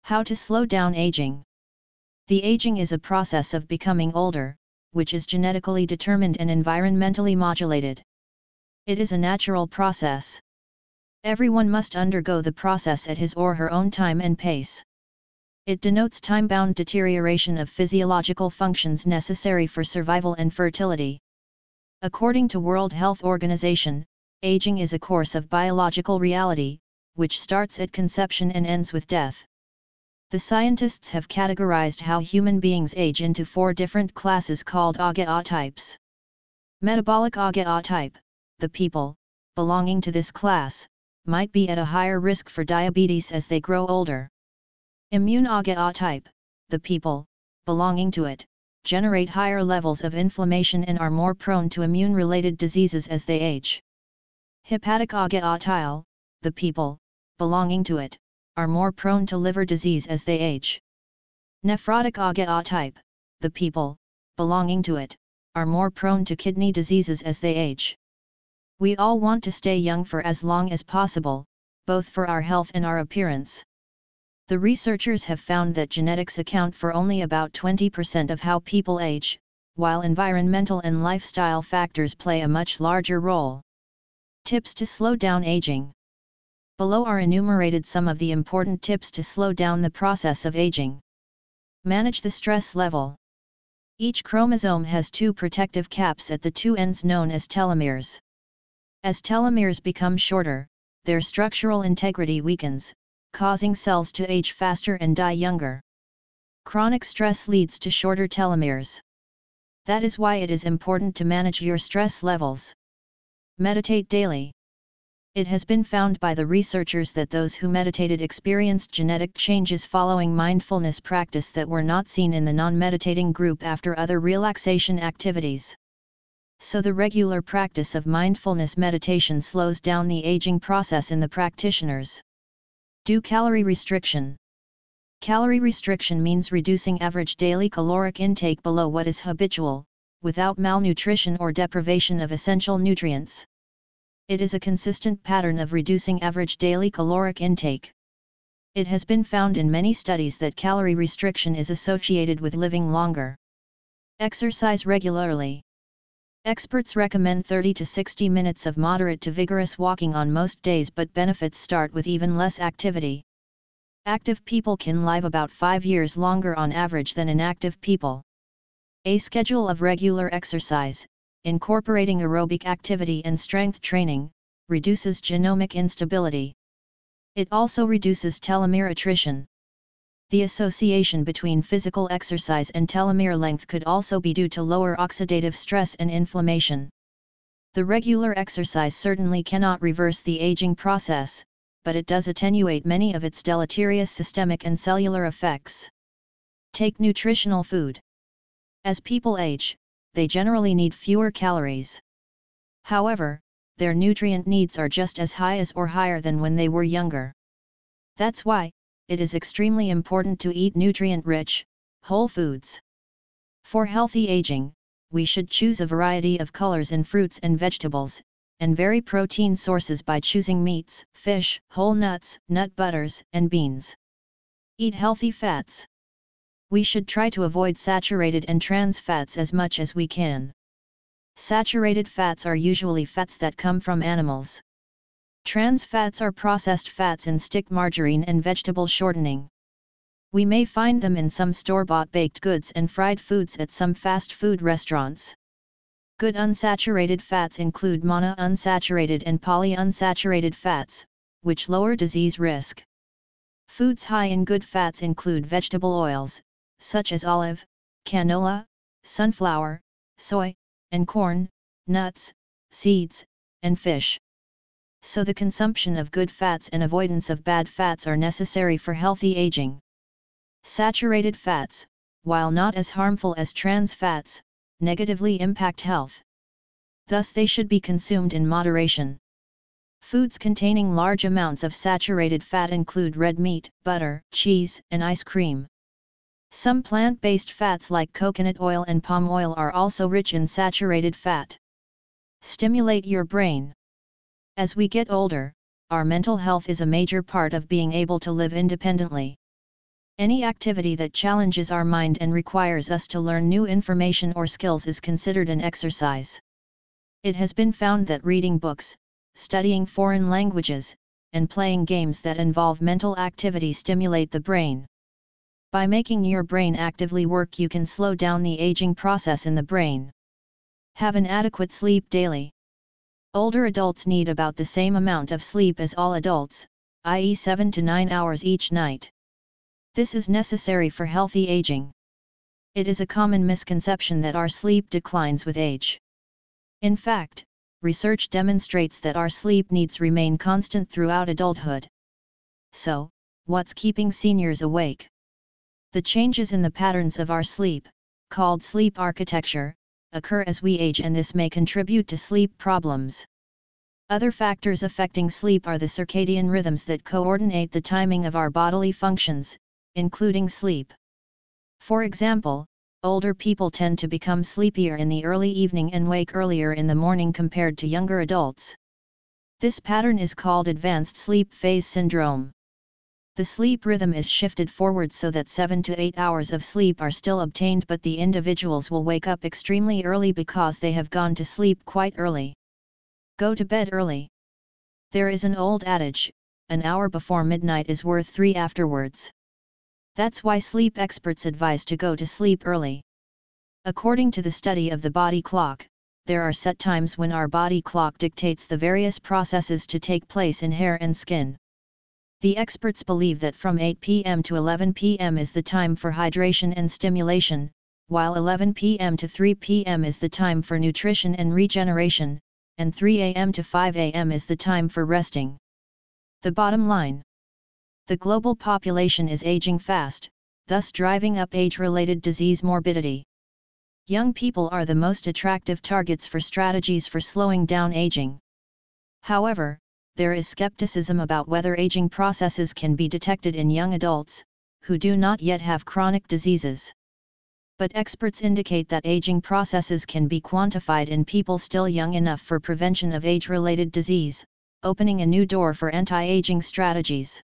How to slow down aging. The aging is a process of becoming older, which is genetically determined and environmentally modulated. It is a natural process. Everyone must undergo the process at his or her own time and pace. It denotes time-bound deterioration of physiological functions necessary for survival and fertility. According to World Health Organization, aging is a course of biological reality, which starts at conception and ends with death. The scientists have categorized how human beings age into 4 different classes called AGA types. Metabolic AGA type, the people belonging to this class might be at a higher risk for diabetes as they grow older. Immune AGA type, the people belonging to it generate higher levels of inflammation and are more prone to immune-related diseases as they age. Hepatic AGA type, the people belonging to it are more prone to liver disease as they age. Nephrotic AGA type, the people belonging to it are more prone to kidney diseases as they age. We all want to stay young for as long as possible, both for our health and our appearance. The researchers have found that genetics account for only about 20% of how people age, while environmental and lifestyle factors play a much larger role. Tips to slow down aging. Below are enumerated some of the important tips to slow down the process of aging. Manage the stress level. Each chromosome has 2 protective caps at the 2 ends known as telomeres. As telomeres become shorter, their structural integrity weakens, causing cells to age faster and die younger. Chronic stress leads to shorter telomeres. That is why it is important to manage your stress levels. Meditate daily. It has been found by the researchers that those who meditated experienced genetic changes following mindfulness practice that were not seen in the non-meditating group after other relaxation activities. So the regular practice of mindfulness meditation slows down the aging process in the practitioners. Do calorie restriction. Calorie restriction means reducing average daily caloric intake below what is habitual, without malnutrition or deprivation of essential nutrients. It is a consistent pattern of reducing average daily caloric intake. It has been found in many studies that calorie restriction is associated with living longer. Exercise regularly. Experts recommend 30 to 60 minutes of moderate to vigorous walking on most days, but benefits start with even less activity. Active people can live about 5 years longer on average than inactive people. A schedule of regular exercise, incorporating aerobic activity and strength training, reduces genomic instability. It also reduces telomere attrition. The association between physical exercise and telomere length could also be due to lower oxidative stress and inflammation. The regular exercise certainly cannot reverse the aging process, but it does attenuate many of its deleterious systemic and cellular effects. Take nutritional food. As people age, they generally need fewer calories. However, their nutrient needs are just as high as or higher than when they were younger. That's why, it is extremely important to eat nutrient-rich, whole foods. For healthy aging, we should choose a variety of colors in fruits and vegetables, and vary protein sources by choosing meats, fish, whole nuts, nut butters, and beans. Eat healthy fats. We should try to avoid saturated and trans fats as much as we can. Saturated fats are usually fats that come from animals. Trans fats are processed fats in stick margarine and vegetable shortening. We may find them in some store-bought baked goods and fried foods at some fast food restaurants. Good unsaturated fats include monounsaturated and polyunsaturated fats, which lower disease risk. Foods high in good fats include vegetable oils, such as olive, canola, sunflower, soy, and corn, nuts, seeds, and fish. So the consumption of good fats and avoidance of bad fats are necessary for healthy aging. Saturated fats, while not as harmful as trans fats, negatively impact health. Thus they should be consumed in moderation. Foods containing large amounts of saturated fat include red meat, butter, cheese, and ice cream. Some plant-based fats like coconut oil and palm oil are also rich in saturated fat. Stimulate your brain. As we get older, our mental health is a major part of being able to live independently. Any activity that challenges our mind and requires us to learn new information or skills is considered an exercise. It has been found that reading books, studying foreign languages, and playing games that involve mental activity stimulate the brain. By making your brain actively work, you can slow down the aging process in the brain. Have an adequate sleep daily. Older adults need about the same amount of sleep as all adults, i.e. 7 to 9 hours each night. This is necessary for healthy aging. It is a common misconception that our sleep declines with age. In fact, research demonstrates that our sleep needs remain constant throughout adulthood. So, what's keeping seniors awake? The changes in the patterns of our sleep, called sleep architecture, occur as we age, and this may contribute to sleep problems. Other factors affecting sleep are the circadian rhythms that coordinate the timing of our bodily functions, including sleep. For example, older people tend to become sleepier in the early evening and wake earlier in the morning compared to younger adults. This pattern is called advanced sleep phase syndrome. The sleep rhythm is shifted forward so that 7 to 8 hours of sleep are still obtained, but the individuals will wake up extremely early because they have gone to sleep quite early. Go to bed early. There is an old adage, an hour before midnight is worth 3 afterwards. That's why sleep experts advise to go to sleep early. According to the study of the body clock, there are set times when our body clock dictates the various processes to take place in hair and skin. The experts believe that from 8 p.m. to 11 p.m. is the time for hydration and stimulation, while 11 p.m. to 3 p.m. is the time for nutrition and regeneration, and 3 a.m. to 5 a.m. is the time for resting. The bottom line: the global population is aging fast, thus driving up age-related disease morbidity. Young people are the most attractive targets for strategies for slowing down aging. However, there is skepticism about whether aging processes can be detected in young adults, who do not yet have chronic diseases. But experts indicate that aging processes can be quantified in people still young enough for prevention of age-related disease, opening a new door for anti-aging strategies.